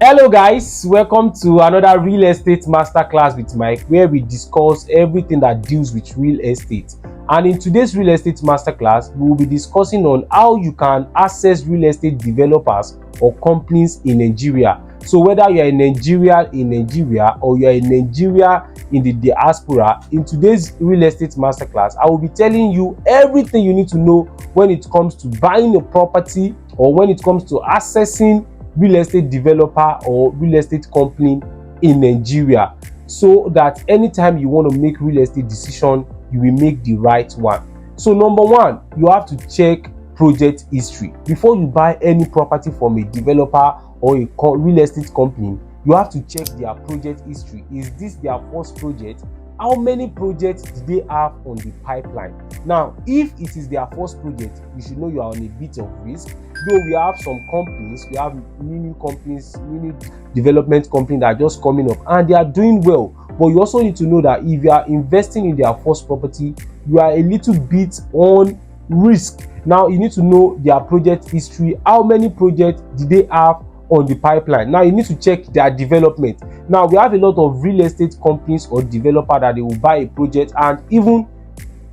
Hello guys, welcome to another real estate masterclass with Mike, where we discuss everything that deals with real estate. And in today's real estate masterclass, we will be discussing on how you can access real estate developers or companies in Nigeria. So whether you are in Nigeria or you are in Nigeria in the diaspora, in today's real estate masterclass, I will be telling you everything you need to know when it comes to buying a property or when it comes to accessing real estate developer or real estate company in Nigeria, so that anytime you want to make real estate decision, you will make the right one. So number one, you have to check project history before you buy any property from a developer or a real estate company. You have to check their project history. Is this their first project? How many projects do they have on the pipeline? Now, if it is their first project, you should know you are on a bit of risk. Though we have some companies, we have mini companies, mini development companies that are just coming up and they are doing well. But you also need to know that if you are investing in their first property, you are a little bit on risk. Now, you need to know their project history. How many projects do they have on the pipeline? Now you need to check their development. Now we have a lot of real estate companies or developer that they will buy a project and even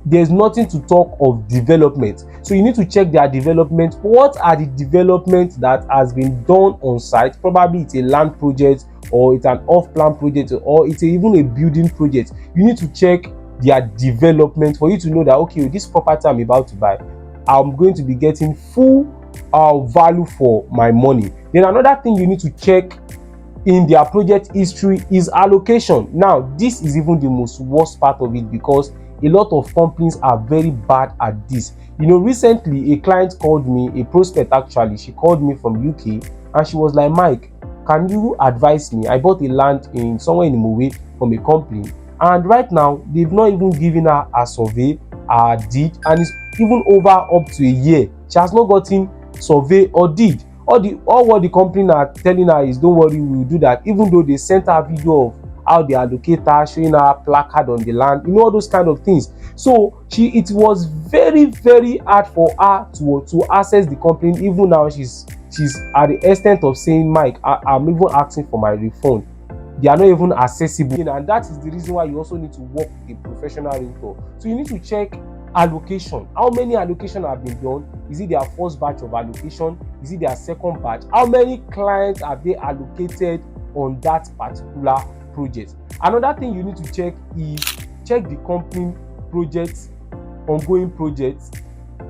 there's nothing to talk of development. So you need to check their development. What are the developments that has been done on site? Probably it's a land project or it's an off-plan project or it's even a building project. You need to check their development for you to know that, okay, this property I'm about to buy, I'm going to be getting full value for my money. Then another thing you need to check in their project history is allocation. Now this is even the most worst part of it, because a lot of companies are very bad at this. Recently a client called me, a prospect actually, she called me from UK and she was like, Mike, can you advise me? I bought a land in somewhere in Imowe from a company, and right now they've not even given her a survey, a deed, and it's even over up to a year. She has not gotten survey or deed. All what the company are telling her is, don't worry, we will do that, even though they sent her a video of how they allocate her, showing her placard on the land, all those kind of things. So it was very, very hard for her to access the company. Even now she's at the extent of saying, Mike, I'm even asking for my refund. They are not even accessible, and that is the reason why you also need to work with a professional realtor. So you need to check allocation. How many allocation have been done? Is it their first batch of allocation? Is it their second batch? How many clients have they allocated on that particular project? Another thing you need to check is check the company projects, ongoing projects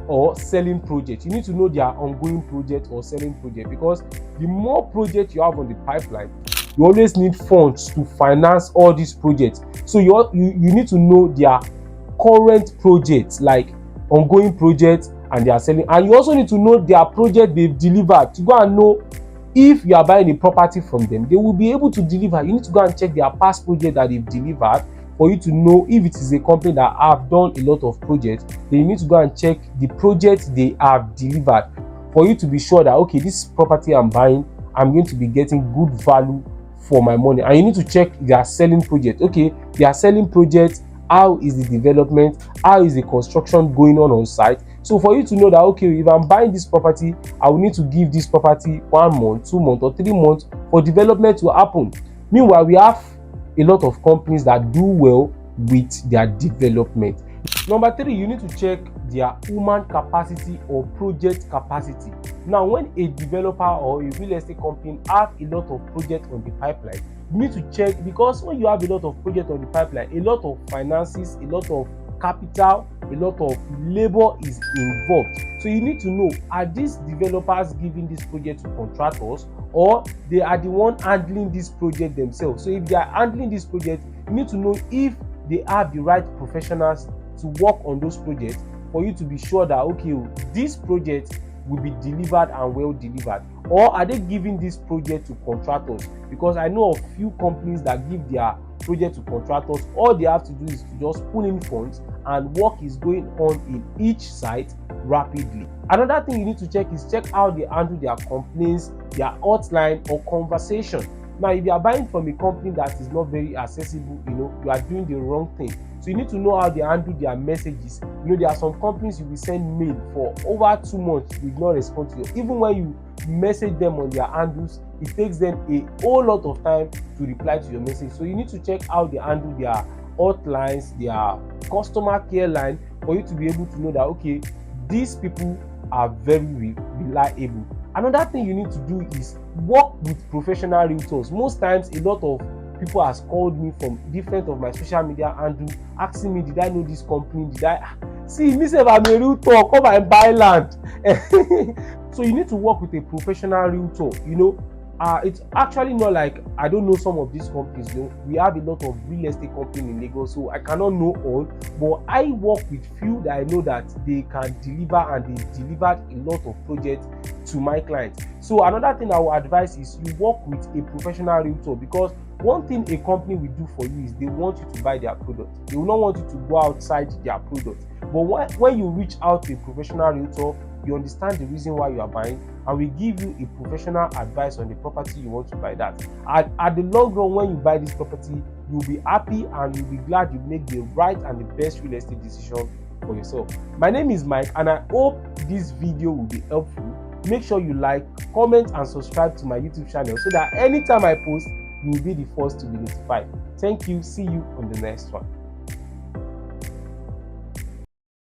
or selling projects. You need to know their ongoing project or selling project, because the more projects you have on the pipeline, you always need funds to finance all these projects. So you need to know their current projects, like ongoing projects, and they are selling. And you also need to know their project they've delivered, to go and know if you are buying a property from them, they will be able to deliver. You need to go and check their past project that they've delivered for you to know if it is a company that have done a lot of projects. Then you need to go and check the projects they have delivered for you to be sure that, okay, this property I'm buying, I'm going to be getting good value for my money. And you need to check their selling project. Okay, they are selling projects. How is the development? How is the construction going on site? So for you to know that, okay, if I'm buying this property, I will need to give this property 1 month, 2 months, or 3 months for development to happen. Meanwhile, we have a lot of companies that do well with their development. Number 3, you need to check their human capacity or project capacity. Now, when a developer or a real estate company have a lot of projects on the pipeline, you need to check, because when you have a lot of projects on the pipeline, a lot of finances, a lot of capital, a lot of labor is involved. So you need to know, are these developers giving this project to contractors, or they are the one handling this project themselves? So if they are handling this project, you need to know if they have the right professionals to work on those projects, for you to be sure that, okay, this project will be delivered and well delivered. Or are they giving this project to contractors? Because I know of few companies that give their project to contractors. All they have to do is to just pull in funds and work is going on in each site rapidly. Another thing you need to check is check how they handle their complaints, their hotline or conversation. Now, if you are buying from a company that is not very accessible, you are doing the wrong thing. So you need to know how they handle their messages. There are some companies you will send mail for over 2 months, they will not respond to you. Even when you message them on their handles, it takes them a whole lot of time to reply to your message. So you need to check how they handle their hotlines, their customer care line, for you to be able to know that okay, these people are very reliable. Another thing you need to do is work with professional realtors. Most times a lot of people has called me from different of my social media handle asking me, did I know this company, did I see me sef, I'm a realtor, come and buy land. So you need to work with a professional realtor. It's actually not like I don't know some of these companies. We have a lot of real estate companies in Lagos, so I cannot know all, but I work with few that I know that they can deliver, and they delivered a lot of projects to my clients. So another thing I would advise is you work with a professional realtor, because one thing a company will do for you is they want you to buy their product. They will not want you to go outside their product. But when you reach out to a professional realtor, you understand the reason why you are buying, and we give you a professional advice on the property you want to buy. That at the long run, when you buy this property, you'll be happy and you'll be glad you make the right and the best real estate decision for yourself. My name is Mike, and I hope this video will be helpful. Make sure you like, comment, and subscribe to my YouTube channel so that anytime I post, you will be the first to be notified. Thank you. See you on the next one.